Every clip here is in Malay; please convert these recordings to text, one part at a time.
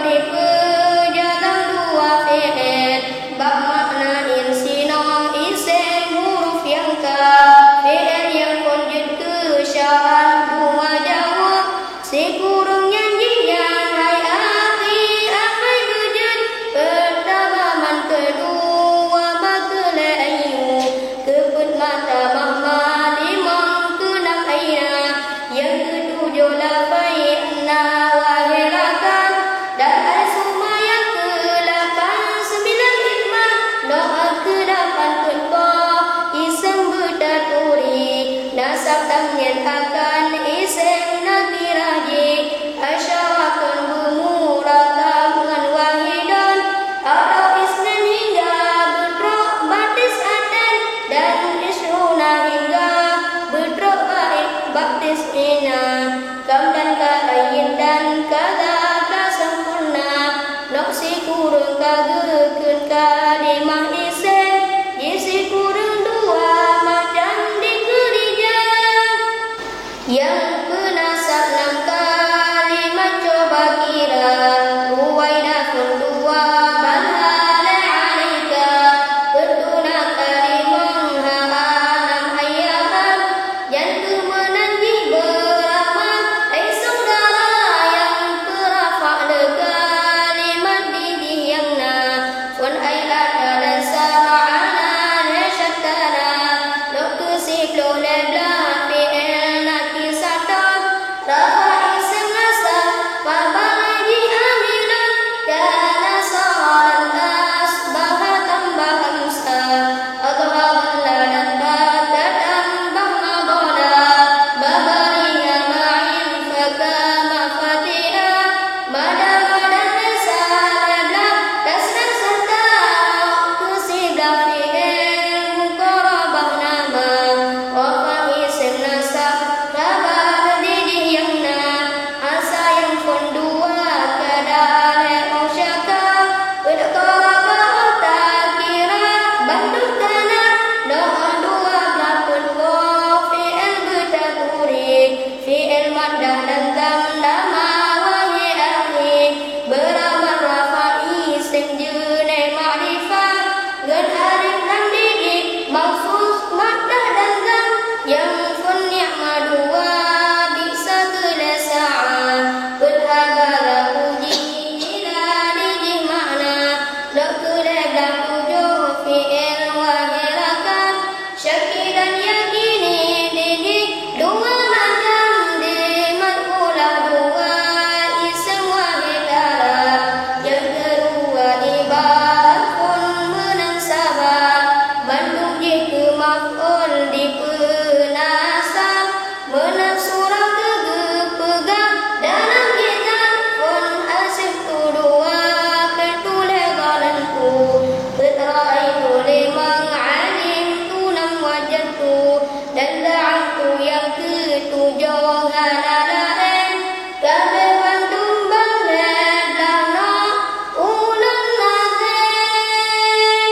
di pejalan dua fi'il bak makna insinong isim huruf yang ka fi'il yang konjut ke syarat dua jawab si kurung nyanyian hai akhi akai bejut pertama man kedua makele ayu keput mata mama limang kenang aina yang ketujuh lafai anna wahirakan dan asuma yang ke-8 9 hikmah doa ke-8 kunpa isem berdaturi nasab tamnyan akan isem nakiraji asyarakan bermurakab dengan wahidan atau isnan hingga bedrok batis adan dan isyuna hingga bedrok baik baptis ina kam dan ka'ayin dan kada ka sempurna noksi kurung kagekeun kalimah isem isi kurung dua macam dikerijang yang penasab 6 kalimat coba kira ruwaidatun dua balhala alaika berduna kalimah haanam hayyahan yang kemenangi beramal hai saudara yang perafa le kalimat didih yang na fun ayat dan sara'ana nasyattana lo kesiklo lebla fi'il nakisatan rafa isem nasab fabalaji aminan kana saran asbaha tambah amsa adharan ladan bata tambah mabola babariha ma'in fakama fatiha mada nasabla kasran serta kusibla fi'il muqarabah nama wafa isem nasab kabar didih yang na asa yang pun dua kadale usyaka berqarabah takira banduk tanah doa dua belakun ko fi'il bertaturi fi'il maddah dan tamdama wahi akhi beramal rafa isem jene ma'rifah gan arif dan didih mahfuz maddah dan tam yang pun ni'ma dua bisa kelesaan berhabara uji ila didih makna lo kelegah tujuh fi'il wahirakan syaki dan yakini didih dua macam dimat pula dua isem wahidara yang kedua ibarat pun menang sabar bandung jika maf'ul di penasab menang surah kegepegang dalam kitab pun asif tu dua ketule galanku keteraitu limang alim tu nam wajah tu dan da'atu yang ketujuh halalain kabe bandung banglet lana ulang nazim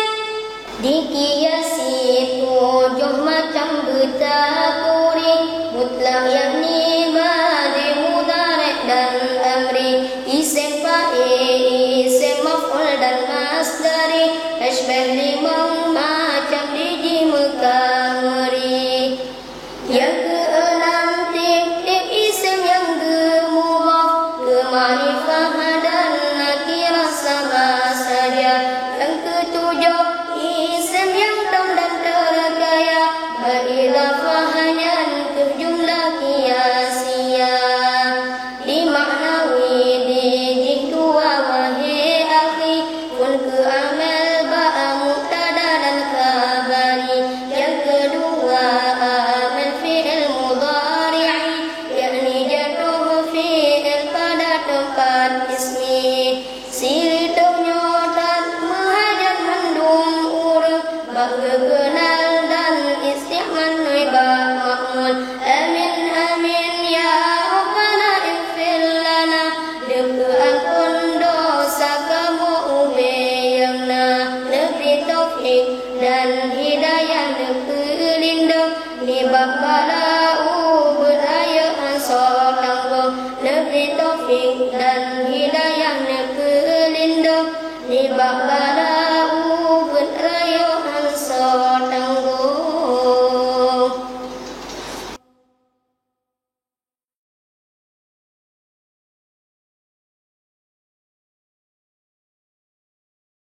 dikiasi tujuh macam bertakuri mutlak yakni madi mudhari' dan amri isem fa'il isem maf'ul dan masdari ashbah limang macam diji mekahri yang keenam tip-tip isem yang gemudhaf ke ma'rifah dan nakirah sama saja yang ketujuh isem yang tam dan tergaya beridhafah hanya ke jumlah kiasiyah di maknawi didih dua wahi akhi pun ke amal ba'a mubtada dan khabari yang kedua amal fi'il mudhari'i yakni jatuh fi'il pada tempat ismi silituhnya tak menghajat mendung urut bak kenal dan isti'man ibad ma'mul amin amin ya rabbana ighfir lana dekaan pun dosa kamu ube yang na lebih taufik dan hidayah lebih lindung ni bab balau beraya ansor tangguh lebih taufik dan hidayah lebih tambah